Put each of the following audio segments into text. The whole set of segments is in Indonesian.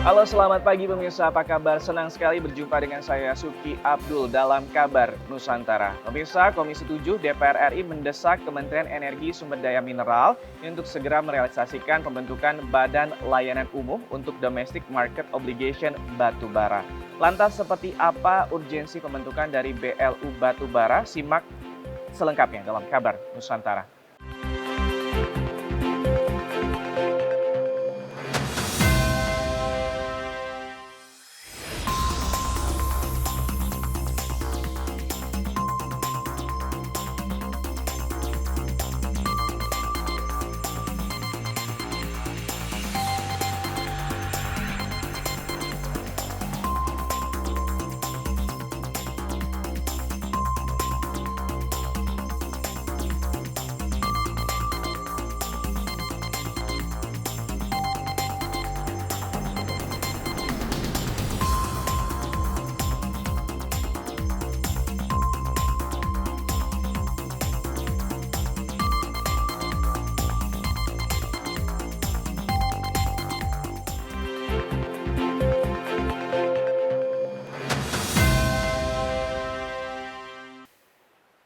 Halo, selamat pagi pemirsa. Apa kabar? Senang sekali berjumpa dengan saya Suki Abdul dalam Kabar Nusantara. Pemirsa, Komisi 7 DPR RI mendesak Kementerian Energi Sumber Daya Mineral untuk segera merealisasikan pembentukan Badan Layanan Umum untuk Domestic Market Obligation Batubara. Lantas seperti apa urgensi pembentukan dari BLU Batubara? Simak selengkapnya dalam Kabar Nusantara.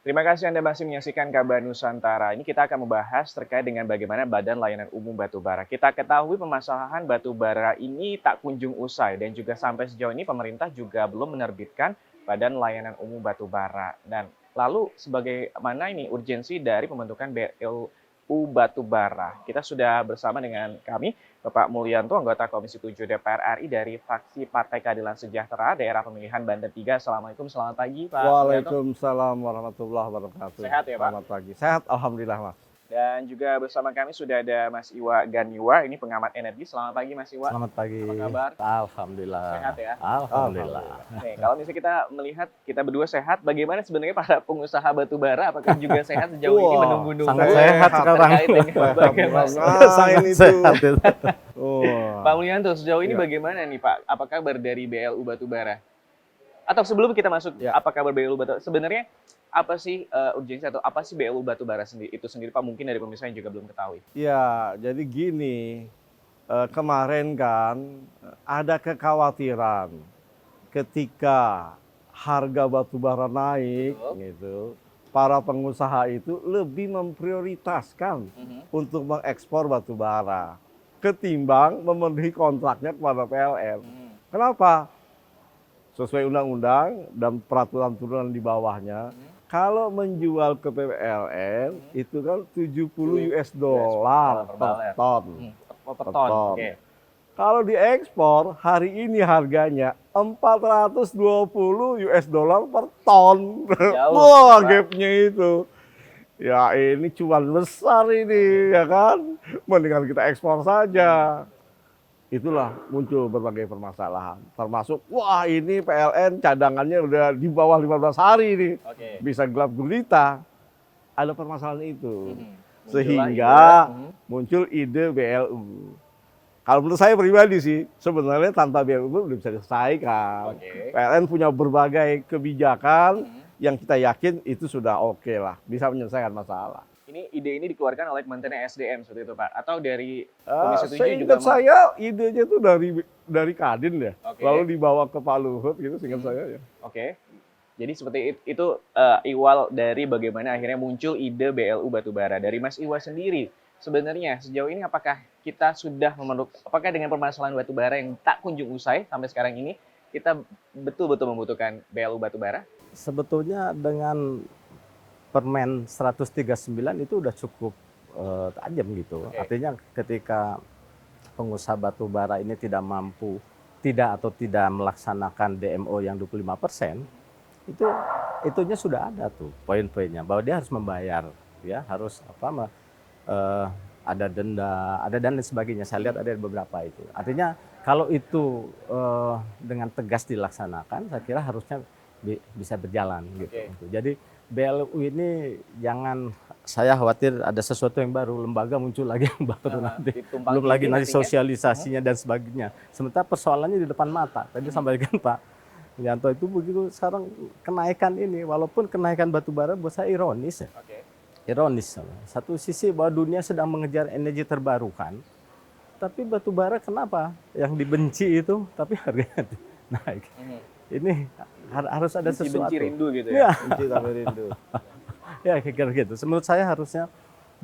Terima kasih Anda masih menyaksikan Kabar Nusantara. Ini kita akan membahas terkait dengan bagaimana Badan Layanan Umum Batubara. Kita ketahui permasalahan batubara ini tak kunjung usai dan juga sampai sejauh ini pemerintah juga belum menerbitkan Badan Layanan Umum Batubara. Dan lalu sebagaimana ini urgensi dari pembentukan BLU Batubara. Kita sudah bersama dengan kami Bapak Mulyanto, anggota Komisi 7 DPR RI dari fraksi Partai Keadilan Sejahtera, daerah pemilihan Banten 3. Assalamualaikum, selamat pagi Pak Mulyanto. Waalaikumsalam warahmatullahi wabarakatuh. Sehat ya Pak? Selamat pagi. Sehat, alhamdulillah Mas. Dan juga bersama kami sudah ada Mas Iwa Ganiwa, ini pengamat energi. Selamat pagi Mas Iwa. Selamat pagi. Apa kabar? Alhamdulillah. Sehat ya? Alhamdulillah. Nih, kalau misalnya kita melihat kita berdua sehat, bagaimana sebenarnya para pengusaha batubara? Apakah juga sehat sejauh ini menunggu-nunggu? Sangat sehat sekarang. Terkait dengan bagaimana? Ngasain itu. Pak Mulyanto, sejauh ini bagaimana nih Pak? Apa kabar dari BLU Batubara? Atau sebelum kita masuk, apa kabar BLU Batubara? Sebenarnya apa sih urgensi atau apa sih BLU Batubara itu sendiri Pak? Mungkin dari pemirsa yang juga belum ketahui. Ya, jadi gini, kemarin kan ada kekhawatiran ketika harga batubara naik, gitu. Para pengusaha itu lebih memprioritaskan untuk mengekspor batubara ketimbang memenuhi kontraknya kepada PLN. Kenapa? Sesuai undang-undang dan peraturan turunan di bawahnya, kalau menjual ke PLN itu kan 70 US dollar per ton. Per ton. Oke. Kalau diekspor hari ini harganya 420 US dollar per ton. Wah, gapnya itu. Ya ini cuan besar ini, ya kan? Mendingan kita ekspor saja. Itulah muncul berbagai permasalahan. Termasuk, wah ini PLN cadangannya udah di bawah 15 hari nih. Bisa gelap gulita. Ada permasalahan itu. Sehingga muncul ide BLU. Kalau menurut saya pribadi sih, sebenarnya tanpa BLU belum bisa diselesaikan. PLN punya berbagai kebijakan yang kita yakin itu sudah oke lah. Bisa menyelesaikan masalah. Ini ide ini dikeluarkan oleh Kementerian SDM seperti itu Pak? Atau dari Komisi 7 juga? Seingat saya idenya itu dari Kadin ya. Lalu dibawa ke Pak Luhut gitu seingat saya ya. Oke. Jadi seperti itu iwal dari bagaimana akhirnya muncul ide BLU Batubara. Dari Mas Iwa sendiri, sebenarnya sejauh ini apakah kita sudah apakah dengan permasalahan batubara yang tak kunjung usai sampai sekarang ini, kita betul-betul membutuhkan BLU Batubara? Sebetulnya dengan Permen 139 itu udah cukup tajam gitu. Artinya ketika pengusaha batubara ini tidak tidak melaksanakan DMO yang 25%, itunya sudah ada tuh poin-poinnya bahwa dia harus membayar, ya harus ada denda, ada dan lain sebagainya. Saya lihat ada beberapa itu. Artinya kalau itu dengan tegas dilaksanakan, saya kira harusnya bisa berjalan gitu. Jadi BLU ini jangan, saya khawatir ada sesuatu yang baru, lembaga muncul lagi yang baru nanti. Belum lagi nanti sosialisasinya dan sebagainya. Sementara persoalannya di depan mata. Tadi sampaikan Pak Mulyanto itu begitu sekarang kenaikan ini, walaupun kenaikan batubara buat saya ironis ya. Ironis. Satu sisi bahwa dunia sedang mengejar energi terbarukan, tapi batu bara kenapa yang dibenci itu tapi harganya naik? Ini harus ada sesuatu. Benci rindu gitu ya. Ya, Benci tapi rindu. ya kira-kira gitu. Menurut saya harusnya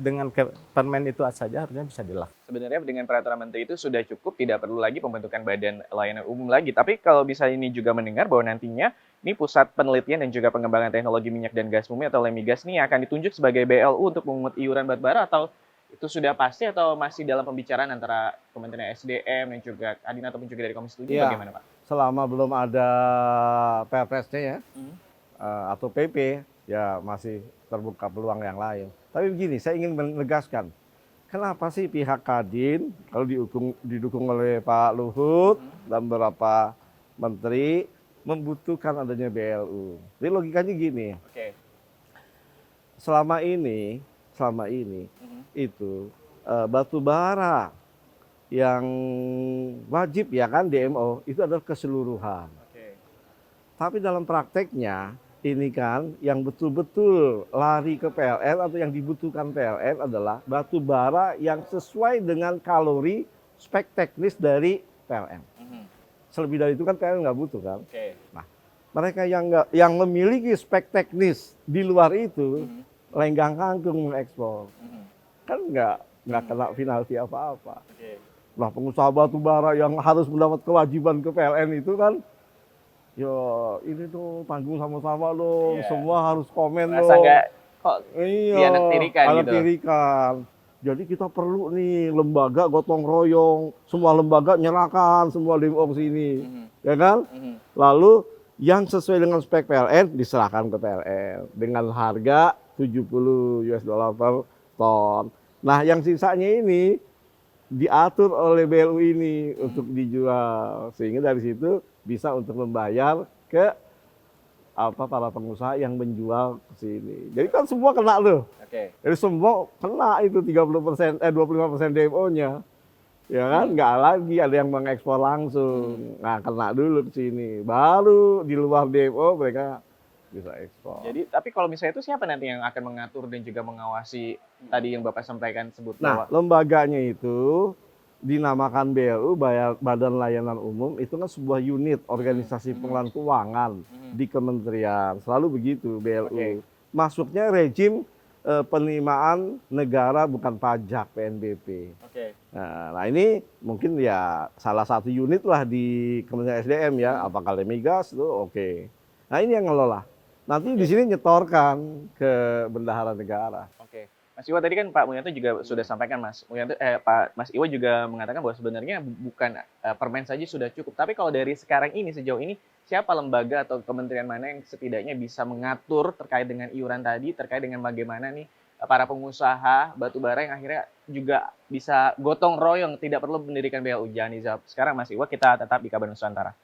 dengan permen itu saja harusnya bisa dilakukan. Sebenarnya dengan peraturan menteri itu sudah cukup, tidak perlu lagi pembentukan badan layanan umum lagi. Tapi kalau bisa ini juga mendengar bahwa nantinya ini Pusat Penelitian dan juga Pengembangan Teknologi Minyak dan Gas Bumi atau Lemigas ini akan ditunjuk sebagai BLU untuk memungut iuran batubara, atau itu sudah pasti atau masih dalam pembicaraan antara Kementerian SDM dan juga Kadin ataupun juga dari Komisi 7, Iya. bagaimana Pak? Selama belum ada Perpresnya ya, atau PP, ya masih terbuka peluang yang lain. Tapi begini, saya ingin menegaskan, kenapa sih pihak Kadin, kalau didukung oleh Pak Luhut dan beberapa menteri, membutuhkan adanya BLU. Jadi logikanya gini, Oke. selama ini itu batu bara yang wajib ya kan DMO itu adalah keseluruhan. Oke. Tapi dalam prakteknya ini kan yang betul-betul lari ke PLN atau yang dibutuhkan PLN adalah batu bara yang sesuai dengan kalori spek teknis dari PLN. Selebih dari itu kan PLN nggak butuh kan. Oke. Nah, mereka yang memiliki spek teknis di luar itu lenggang kangkung mengekspor. Kan nggak kena penalti apa-apa. Oke. Nah, pengusaha batu bara yang harus mendapat kewajiban ke PLN itu kan, ya ini tuh tanggung sama-sama dong, Iya. semua harus komen Merasa dong. nggak kok Iya, dianaktirikan gitu. anaktirikan. Jadi kita perlu nih lembaga gotong royong, semua lembaga nyerahkan semua DMO ke sini, ya kan? Lalu yang sesuai dengan spek PLN diserahkan ke PLN dengan harga 70 US dollar per ton. Nah, yang sisanya ini diatur oleh BLU ini untuk dijual, sehingga dari situ bisa untuk membayar ke para pengusaha yang menjual ke sini. Jadi kan semua kena tuh. Oke. Jadi semua kena itu 25% DMO-nya. Ya kan, nggak lagi ada yang mengekspor langsung. Nah, kena dulu ke sini. Baru di luar DMO mereka bisa ekspor. Jadi, tapi kalau misalnya itu siapa nanti yang akan mengatur dan juga mengawasi tadi yang Bapak sampaikan sebut Nah, bahwa lembaganya itu dinamakan BLU, Badan Layanan Umum, itu kan sebuah unit organisasi pengelolaan keuangan di kementerian. Selalu begitu BLU. Oke. Masuknya rejim penerimaan negara bukan pajak PNBP. Oke. Nah, ini mungkin ya salah satu unit lah di Kementerian SDM ya, apakah Lemigas itu oke. Nah, ini yang ngelola. Nanti di sini nyetorkan ke bendahara negara. Oke. Mas Iwa tadi kan Pak Mulyanto juga sudah sampaikan, Mas Iwa juga mengatakan bahwa sebenarnya bukan permen saja sudah cukup. Tapi kalau dari sekarang ini, sejauh ini, siapa lembaga atau kementerian mana yang setidaknya bisa mengatur terkait dengan iuran tadi, terkait dengan bagaimana nih para pengusaha batubara yang akhirnya juga bisa gotong royong, tidak perlu mendirikan BLU. Jangan dijawab sekarang, Mas Iwa, kita tetap di Kabar Nusantara.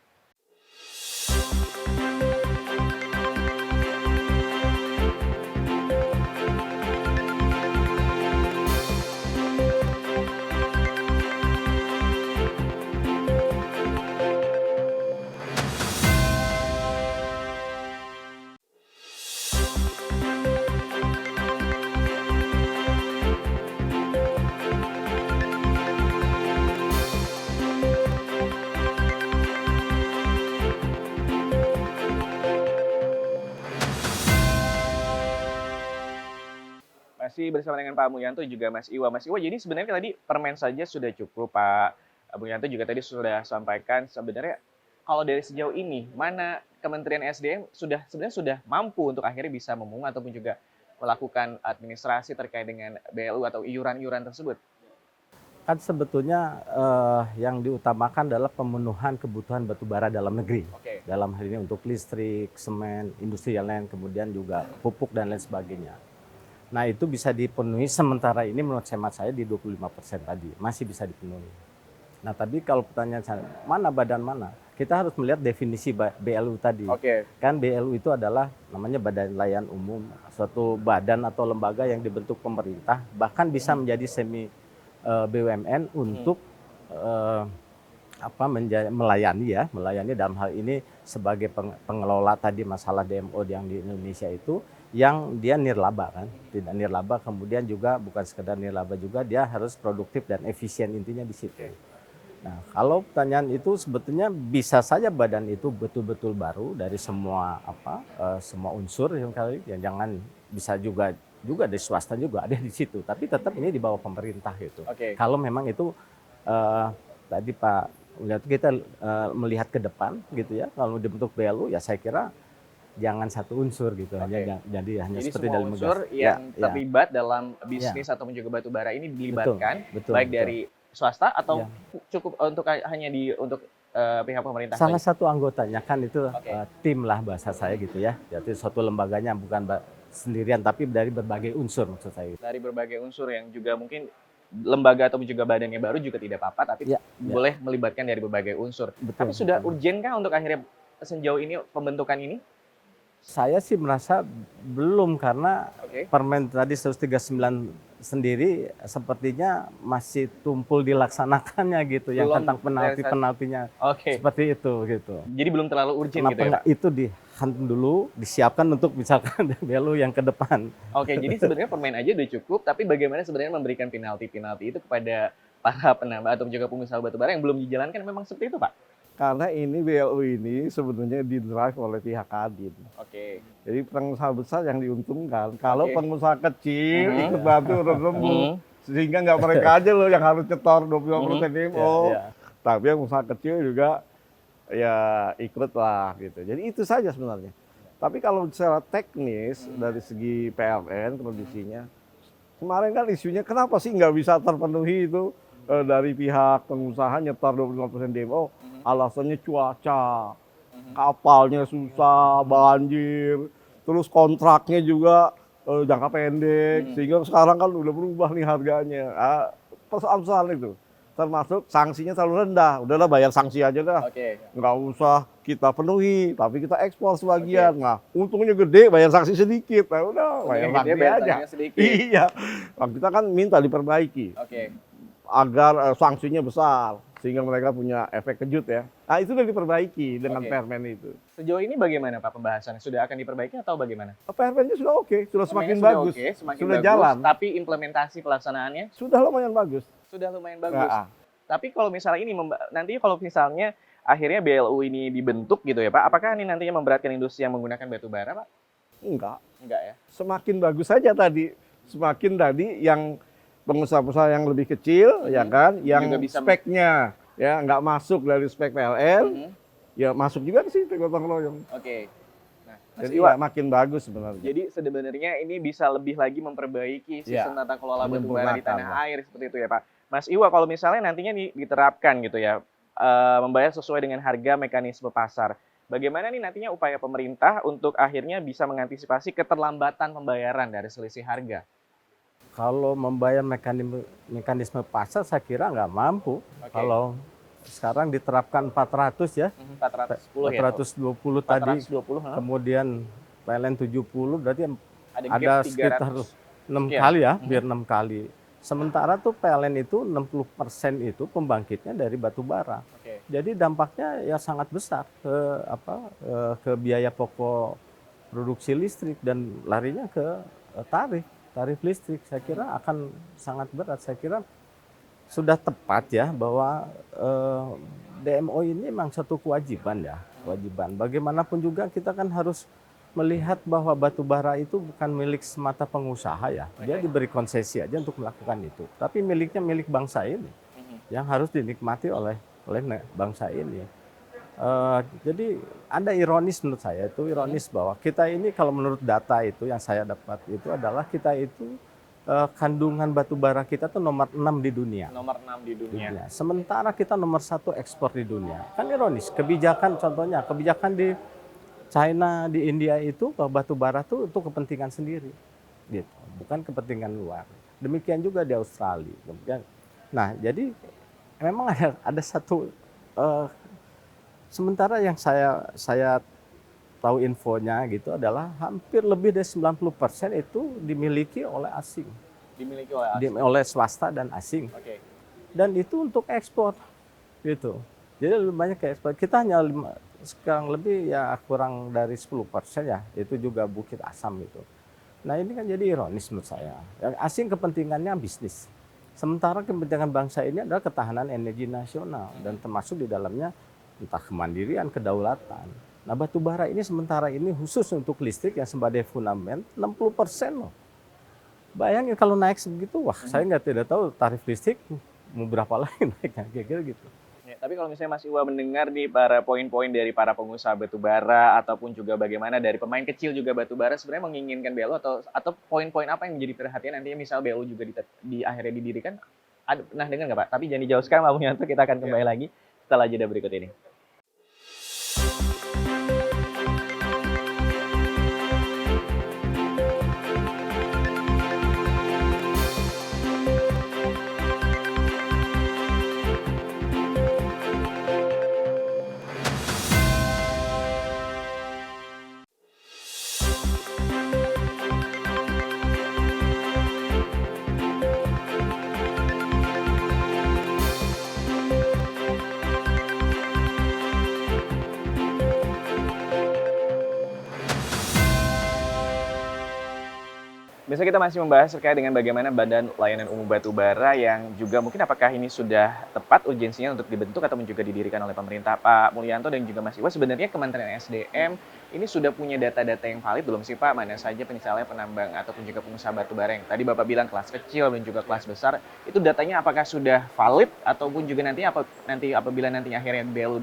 Masih bersama dengan Pak Mulyanto juga Mas Iwa. Mas Iwa, jadi sebenarnya tadi permen saja sudah cukup. Pak Mulyanto juga tadi sudah sampaikan sebenarnya kalau dari sejauh ini mana Kementerian SDM sebenarnya sudah mampu untuk akhirnya bisa memungut ataupun juga melakukan administrasi terkait dengan BLU atau iuran-iuran tersebut. Kan sebetulnya yang diutamakan adalah pemenuhan kebutuhan batubara dalam negeri. Oke. Dalam hal ini untuk listrik, semen, industri yang lain, kemudian juga pupuk dan lain sebagainya. Nah, itu bisa dipenuhi sementara ini menurut hemat saya di 25% tadi, masih bisa dipenuhi. Nah, tapi kalau pertanyaan saya, mana badan mana? Kita harus melihat definisi BLU tadi. Oke. Kan BLU itu adalah namanya Badan Layanan Umum, suatu badan atau lembaga yang dibentuk pemerintah, bahkan bisa menjadi semi BUMN untuk melayani dalam hal ini sebagai pengelola tadi masalah DMO yang di Indonesia itu yang dia nirlaba kan, tidak nirlaba, kemudian juga bukan sekedar nirlaba juga, dia harus produktif dan efisien, intinya di situ. Nah, kalau pertanyaan itu sebetulnya bisa saja badan itu betul-betul baru dari semua semua unsur yang kali, yang jangan bisa juga dari swasta juga ada di situ, tapi tetap ini di bawah pemerintah gitu. Kalau memang itu tadi Pak lihat kita melihat ke depan gitu ya, kalau dibentuk BLU ya saya kira jangan satu unsur gitu, hanya hanya Jadi seperti semua dalam unsur migas. yang Ya, terlibat dalam bisnis ataupun juga batu bara ini dilibatkan, betul, baik betul. dari swasta atau Ya. cukup untuk hanya untuk pihak pemerintah Salah saja? satu anggotanya kan itu tim lah bahasa saya gitu ya. Jadi suatu lembaganya bukan sendirian tapi dari berbagai unsur maksud saya. Dari berbagai unsur yang juga mungkin lembaga atau juga badannya baru juga tidak apa-apa, tapi Ya, boleh melibatkan dari berbagai unsur. betul. Tapi sudah betul. urgenkah untuk akhirnya sejauh ini pembentukan ini? Saya sih merasa belum karena Permen tadi 139 sendiri sepertinya masih tumpul dilaksanakannya gitu, yang Belum tentang penalti-penaltinya seperti itu gitu. Jadi belum terlalu urgent Kenapa gitu ya, nggak Pak? itu dihantam dulu, disiapkan untuk misalkan BLU yang ke depan. Jadi sebenarnya permen aja udah cukup, tapi bagaimana sebenarnya memberikan penalti-penalti itu kepada para penambang atau juga pengusaha batubara yang belum dijalankan, memang seperti itu, Pak? Karena ini BLU ini sebenarnya didrive oleh pihak Kadin. Jadi pengusaha besar yang diuntungkan. Kalau pengusaha kecil ikut bantu rembu, sehingga nggak mereka aja loh yang harus nyetor 25% DMO. Tapi yang usaha kecil juga ya ikut lah gitu. Jadi itu saja sebenarnya. Tapi kalau secara teknis dari segi PLN kondisinya, kemarin kan isunya kenapa sih nggak bisa terpenuhi itu dari pihak pengusaha nyetor 25% DMO, alasannya cuaca, kapalnya susah, banjir, terus kontraknya juga jangka pendek, sehingga sekarang kan udah berubah nih harganya. Persoalan itu, termasuk sanksinya terlalu rendah, udahlah bayar sanksi aja dah, nggak usah kita penuhi, tapi kita ekspor sebagian. Nah, untungnya gede, bayar sanksi sedikit, nah udah bayar sanksi aja. Iya, nah, kita kan minta diperbaiki. Agar sanksinya besar, sehingga mereka punya efek kejut ya. Nah itu sudah diperbaiki dengan permen itu. Sejauh ini bagaimana Pak pembahasannya? Sudah akan diperbaiki atau bagaimana? Permennya sudah oke, sudah semakin bagus, sudah jalan. Tapi implementasi pelaksanaannya? Sudah lumayan bagus. Sudah lumayan bagus. Tapi kalau misalnya ini, nanti kalau misalnya akhirnya BLU ini dibentuk gitu ya Pak, apakah ini nantinya memberatkan industri yang menggunakan batu bara Pak? Enggak. Enggak ya? Semakin bagus saja tadi. Semakin tadi yang pengusaha-pengusaha yang lebih kecil, ya kan, yang speknya ya nggak masuk dari spek PLN, ya masuk juga ke situ gotong royong. Nah, jadi ya, makin bagus sebenarnya. Jadi sebenarnya ini bisa lebih lagi memperbaiki sistem tata kelola batu bara di tanah air seperti itu ya Pak. Mas Iwa, kalau misalnya nantinya diterapkan gitu ya, membayar sesuai dengan harga mekanisme pasar. Bagaimana nih nantinya upaya pemerintah untuk akhirnya bisa mengantisipasi keterlambatan pembayaran dari selisih harga? Kalau membayar mekanisme pasar saya kira nggak mampu. Kalau sekarang diterapkan 400 ya, 420 tadi, kemudian PLN 70, berarti ada sekitar 6 kali ya, biar 6 kali. Sementara tuh PLN itu 60% itu pembangkitnya dari batu bara. Jadi dampaknya ya sangat besar ke biaya pokok produksi listrik dan larinya ke tarif listrik. Saya kira akan sangat berat. Saya kira sudah tepat ya bahwa DMO ini memang satu kewajiban ya, kewajiban. Bagaimanapun juga kita kan harus melihat bahwa batu bara itu bukan milik semata pengusaha ya. Dia diberi konsesi aja untuk melakukan itu. Tapi miliknya milik bangsa ini yang harus dinikmati oleh bangsa ini. Jadi ada ironis menurut saya, itu ironis bahwa kita ini kalau menurut data itu yang saya dapat itu adalah kita itu kandungan batu bara kita tuh nomor 6 di dunia. Nomor 6 di dunia. Sementara kita nomor 1 ekspor di dunia. Kan ironis, kebijakan contohnya, kebijakan di China, di India itu bahwa batu bara tuh untuk kepentingan sendiri. Gitu, bukan kepentingan luar. Demikian juga di Australia. Nah, jadi memang ada satu sementara yang saya tahu infonya gitu adalah hampir lebih dari 90% itu dimiliki oleh asing. Oleh swasta dan asing. Dan itu untuk ekspor gitu. Jadi lebih banyak ke ekspor. Kita hanya sekarang lebih ya kurang dari 10% ya. Itu juga Bukit Asam itu. Nah ini kan jadi ironis menurut saya. Yang asing kepentingannya bisnis. Sementara kepentingan bangsa ini adalah ketahanan energi nasional dan termasuk di dalamnya entah kemandirian, kedaulatan. Nah batu bara ini sementara ini khusus untuk listrik yang sebagai fundament 60% loh. Bayangin kalau naik segitu, wah saya tidak tahu tarif listrik mau berapa lagi naiknya, kira-kira gitu. Ya, tapi kalau misalnya Mas Iwa mendengar nih para poin-poin dari para pengusaha batubara ataupun juga bagaimana dari pemain kecil juga batubara sebenarnya menginginkan BLU atau poin-poin apa yang menjadi perhatian nantinya misal BLU juga di akhirnya didirikan, ada pernah dengar nggak Pak? Tapi jangan dijauh sekarang Pak Mulyanto, kita akan kembali lagi setelah jeda berikut ini. Biasa kita masih membahas terkait dengan bagaimana Badan Layanan Umum Batubara yang juga mungkin apakah ini sudah tepat urgensinya untuk dibentuk atau juga didirikan oleh pemerintah. Pak Mulyanto dan juga Mas Iwa, sebenarnya Kementerian SDM ini sudah punya data-data yang valid belum sih Pak? Mana saja misalnya penambang ataupun juga pengusaha batubara yang tadi Bapak bilang kelas kecil dan juga kelas besar, itu datanya apakah sudah valid ataupun juga nanti apabila nantinya akhirnya BLU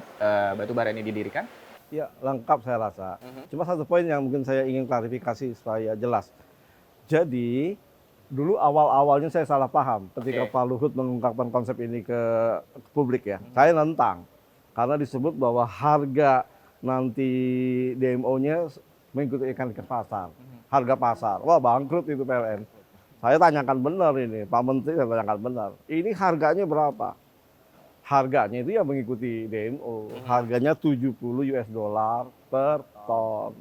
batubara ini didirikan? Ya, lengkap saya rasa. Cuma satu poin yang mungkin saya ingin klarifikasi supaya jelas. Jadi, dulu awal-awalnya saya salah paham ketika Pak Luhut mengungkapkan konsep ini ke publik ya. Saya nentang, karena disebut bahwa harga nanti DMO-nya mengikuti ikan ke pasar. Harga pasar, wah bangkrut itu PLN. Saya tanyakan benar ini, Pak Menteri saya tanyakan benar. Ini harganya berapa? Harganya itu yang mengikuti DMO. Harganya 70 US dollar per ton.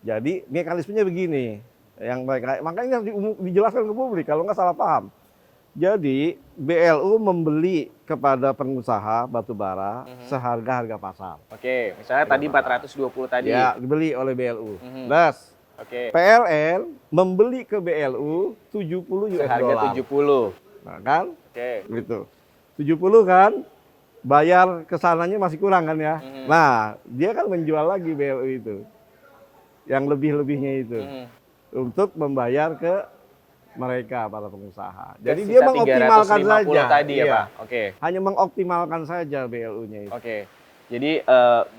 Jadi mekanismenya begini. Yang mereka, makanya harus dijelaskan ke publik kalau nggak salah paham. Jadi BLU membeli kepada pengusaha batubara seharga harga pasar. Oke, misalnya tadi 420 tadi. Ya, dibeli oleh BLU. Plus PLN membeli ke BLU 70 US Harga dollar. 70. Nah, kan? Oke. Gitu. 70 kan? Bayar kesananya masih kurang kan ya? Nah, dia kan menjual lagi BLU itu. Yang lebih-lebihnya itu. Untuk membayar ke mereka para pengusaha. Jadi dia mengoptimalkan saja. Tadi ya, iya. Pak. Oke. Hanya mengoptimalkan saja BLU-nya itu. Oke. Jadi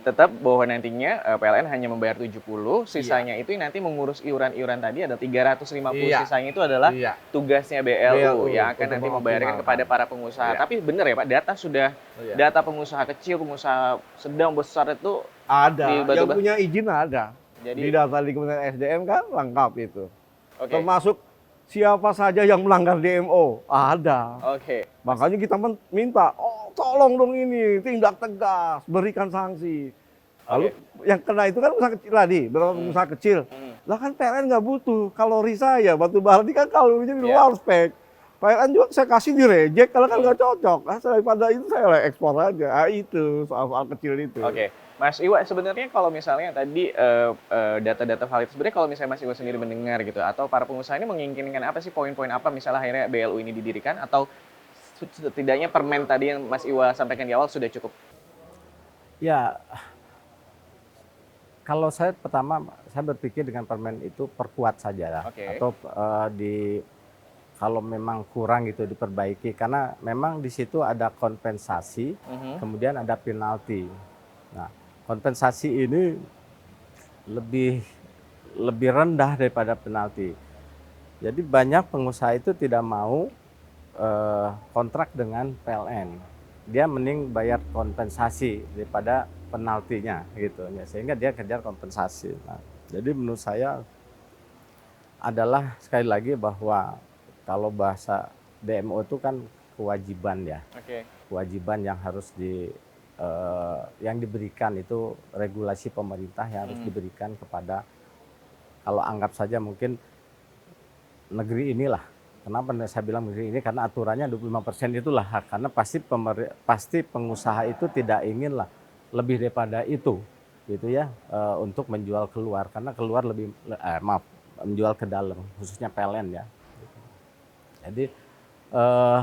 tetap bahwa nantinya PLN hanya membayar 70, sisanya itu nanti mengurus iuran-iuran tadi ada 350, sisanya itu adalah tugasnya BLU yang akan nanti membayarkan kepada para pengusaha. Tapi benar ya Pak, data pengusaha kecil, pengusaha sedang, besar itu ada. Yang punya izin ada. Jadi, di data di Kementerian SDM kan lengkap itu. Termasuk siapa saja yang melanggar DMO ada. Makanya kita minta, tolong dong ini tindak tegas, berikan sanksi. Lalu yang kena itu kan pengusaha kecil tadi, beberapa pengusaha kecil. Lah kan PLN nggak butuh kalori saya, batubara ini kan kalorinya di luar spek. PLN juga saya kasih di reject kalau kan nggak cocok. Daripada itu saya ekspor aja. Itu soal-soal kecil itu. Mas Iwa, sebenarnya kalau misalnya tadi data-data valid, sebenarnya kalau misalnya Mas Iwa sendiri mendengar gitu, atau para pengusaha ini menginginkan apa sih, poin-poin apa misalnya akhirnya BLU ini didirikan, atau setidaknya permen tadi yang Mas Iwa sampaikan di awal sudah cukup? Ya, kalau saya pertama, saya berpikir dengan permen itu perkuat saja, atau kalau memang kurang gitu diperbaiki, karena memang di situ ada kompensasi, kemudian ada penalti. Nah, kompensasi ini lebih rendah daripada penalti. Jadi banyak pengusaha itu tidak mau kontrak dengan PLN. Dia mending bayar kompensasi daripada penaltinya gitu ya, sehingga dia kejar kompensasi. Nah, jadi menurut saya adalah sekali lagi bahwa kalau bahasa DMO itu kan kewajiban ya. Kewajiban yang harus yang diberikan itu regulasi pemerintah yang harus diberikan kepada, kalau anggap saja mungkin negeri inilah. Kenapa saya bilang negeri ini? Karena aturannya 25% itulah hak. Karena pasti pengusaha itu tidak inginlah lebih daripada itu, gitu ya, untuk menjual keluar. Karena keluar menjual ke dalam, khususnya PLN ya. Jadi eh,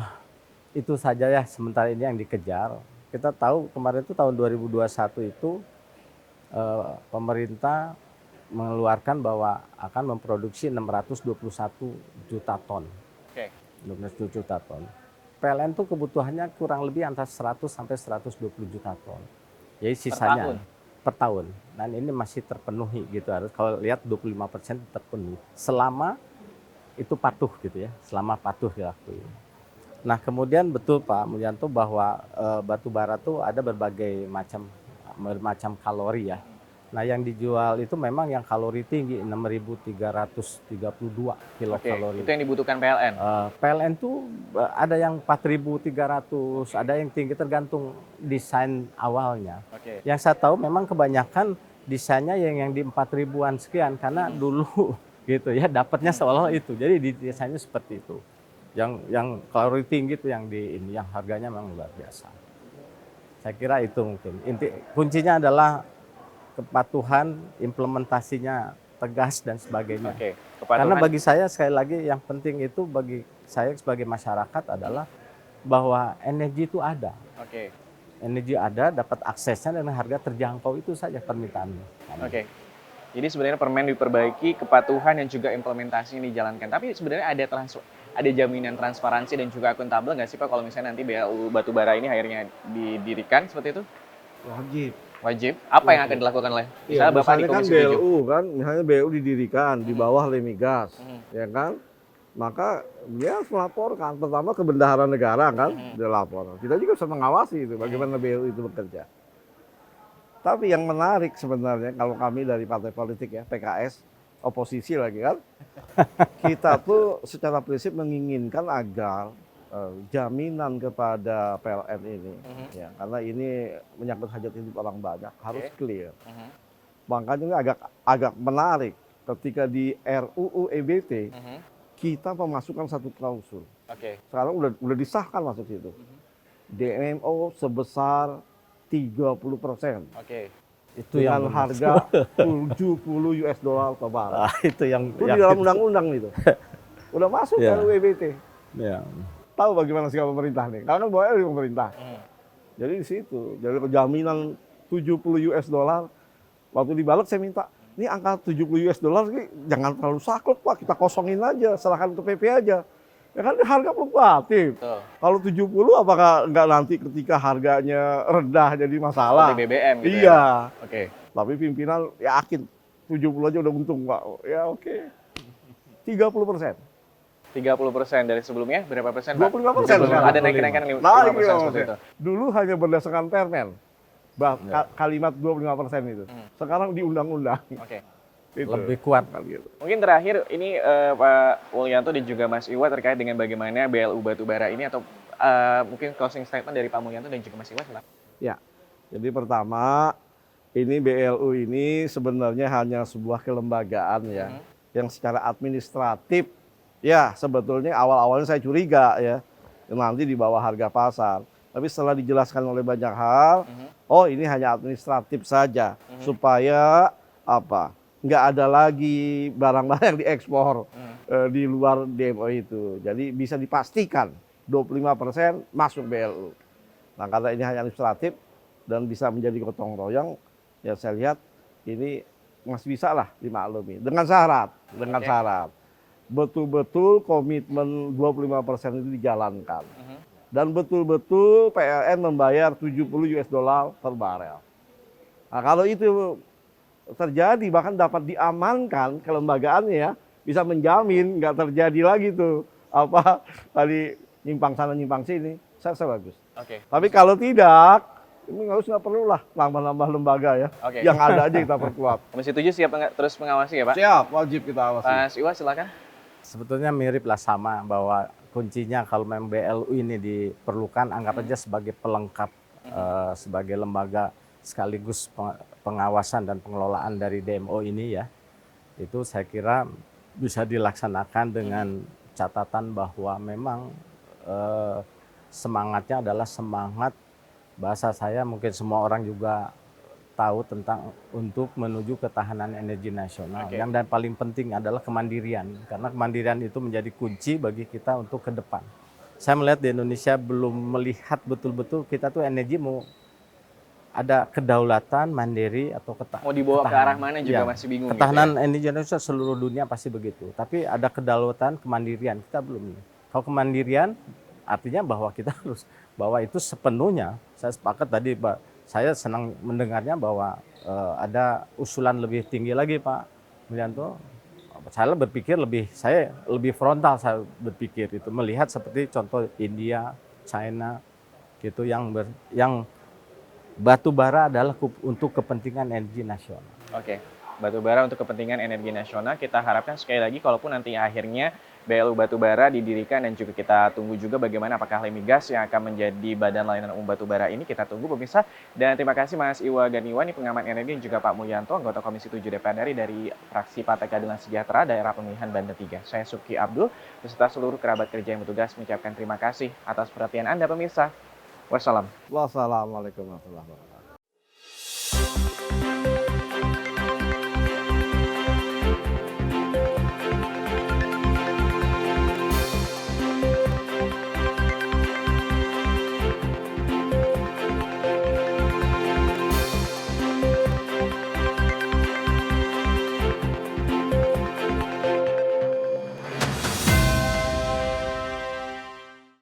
itu saja ya sementara ini yang dikejar. Kita tahu kemarin itu tahun 2021 itu pemerintah mengeluarkan bahwa akan memproduksi 621 juta ton. Oke. 12 juta ton. PLN itu kebutuhannya kurang lebih antara 100 sampai 120 juta ton. Jadi sisanya per tahun. Dan ini masih terpenuhi gitu. Harus kalau lihat 25% terpenuhi. Selama itu patuh gitu ya. Selama patuh dilakuin. Nah, kemudian betul Pak Mulyanto bahwa batu bara itu ada berbagai macam kalori ya. Nah, yang dijual itu memang yang kalori tinggi 6.332 kilokalori. Itu yang dibutuhkan PLN. PLN tuh ada yang 4.300, ada yang tinggi tergantung desain awalnya. Yang saya tahu memang kebanyakan desainnya yang di 4.000-an sekian karena dulu gitu ya dapatnya seolah itu. Jadi desainnya seperti itu. Yang kalori tinggi itu yang yang harganya memang luar biasa. Saya kira itu mungkin. Kuncinya adalah kepatuhan, implementasinya tegas dan sebagainya. Karena bagi saya sekali lagi yang penting itu bagi saya sebagai masyarakat adalah bahwa energi itu ada. Energi ada, dapat aksesnya dan harga terjangkau itu saja permintaannya. Jadi sebenarnya permen diperbaiki, kepatuhan dan juga implementasi ini dijalankan. Tapi sebenarnya ada jaminan transparansi dan juga akuntabel nggak sih Pak kalau misalnya nanti BLU Batubara ini akhirnya didirikan seperti itu? Wajib. Apa yang akan dilakukan oleh misalnya Bapak di Komisi 7? BLU kan, misalnya BLU didirikan di bawah Lemigas, ya kan? Maka dia harus melaporkan, pertama ke bendahara negara kan, dia lapor. Kita juga bisa mengawasi itu, bagaimana BLU itu bekerja. Tapi yang menarik sebenarnya kalau kami dari partai politik ya, PKS, oposisi lagi kan, kita tuh secara prinsip menginginkan agar jaminan kepada PLN ini, ya, karena ini menyangkut hajat hidup orang banyak, harus clear. Makanya ini agak menarik ketika di RUU EBT kita memasukkan satu klausul. Sekarang udah disahkan masuk situ. DMO sebesar 30%. Itu dengan yang harga 70 US dollar per barel. Itu yang itu di dalam undang-undang itu. Udah masuk ke RUU EBT. Ya. Tahu bagaimana sikap pemerintah nih? Karena bawa dari pemerintah. Jadi di situ, jadi jaminan 70 US dollar. Waktu di balik saya minta, ini angka 70 US dollar ini jangan terlalu saklek Pak, kita kosongin aja, serahkan ke PP aja. Ya kan harga fluktuatif. Kalau 70 apakah nggak nanti ketika harganya rendah jadi masalah? Seperti BBM gitu iya. ya? Tapi pimpinan yakin 70 aja udah untung Pak. Ya 30%. 30% dari sebelumnya berapa persen Pak? 25%. Ada naik-naikan 5% seperti itu. Dulu hanya berdasarkan permen. Kalimat 25% itu. Sekarang di undang-undang. Lebih kuat. Mungkin terakhir ini Pak Mulyanto dan juga Mas Iwa terkait dengan bagaimana BLU Batubara ini atau mungkin closing statement dari Pak Mulyanto dan juga Mas Iwa silakan. Ya. Jadi pertama, ini BLU ini sebenarnya hanya sebuah kelembagaan ya yang secara administratif ya sebetulnya awal-awalnya saya curiga ya nanti di bawah harga pasar. Tapi setelah dijelaskan oleh banyak hal, oh ini hanya administratif saja supaya apa? Nggak ada lagi barang-barang yang diekspor di luar DMO itu. Jadi bisa dipastikan 25% masuk BLU. Nah karena ini hanya administratif dan bisa menjadi gotong royong, ya saya lihat ini masih bisa lah dimaklumi. Dengan syarat, betul-betul komitmen 25% itu dijalankan. Dan betul-betul PLN membayar 70 US dollar per barel. Nah kalau itu terjadi bahkan dapat diamankan kelembagaannya ya bisa menjamin nggak terjadi lagi tuh apa tadi nyimpang sana nyimpang sini saya bagus. Tapi kalau tidak ini nggak perlu lah nambah-nambah lembaga ya yang ada aja kita perkuat. Komisi 7 siap terus mengawasi ya Pak? Siap, wajib kita awasi. Mas Iwa silakan. Sebetulnya mirip lah sama bahwa kuncinya kalau memang BLU ini diperlukan anggap aja sebagai pelengkap sebagai lembaga sekaligus pengawasan dan pengelolaan dari DMO ini ya, itu saya kira bisa dilaksanakan dengan catatan bahwa memang semangatnya adalah semangat bahasa saya mungkin semua orang juga tahu tentang untuk menuju ketahanan energi nasional. Oke. Yang dan paling penting adalah kemandirian, karena kemandirian itu menjadi kunci bagi kita untuk ke depan. Saya melihat di Indonesia belum melihat betul-betul kita tuh energi mau ada kedaulatan, mandiri atau Mau dibawa ke arah mana juga Ya, masih bingung gitu ketahanan ya. energi Indonesia seluruh dunia pasti begitu. Tapi ada kedaulatan, kemandirian kita belum. Kalau kemandirian artinya bahwa kita harus bahwa itu sepenuhnya. Saya sepakat tadi Pak. Saya senang mendengarnya bahwa ada usulan lebih tinggi lagi Pak Mulyanto. Saya lebih frontal saya berpikir itu melihat seperti contoh India, China gitu yang batu bara adalah untuk kepentingan energi nasional. Oke, batu bara untuk kepentingan energi nasional. Kita harapkan sekali lagi kalaupun nanti akhirnya BLU Batubara didirikan dan juga kita tunggu juga bagaimana apakah Lemigas yang akan menjadi Badan Layanan Umum Batubara ini kita tunggu pemirsa. Dan terima kasih Mas Iwa Ganiwa, ini pengamat energi, dan juga Pak Mulyanto, anggota Komisi 7 DPR RI dari fraksi Partai Keadilan Sejahtera Daerah Pemilihan Banten 3. Saya Suki Abdul beserta seluruh kerabat kerja yang bertugas mengucapkan terima kasih atas perhatian Anda pemirsa. Wassalam. Wassalamualaikum warahmatullahi wabarakatuh.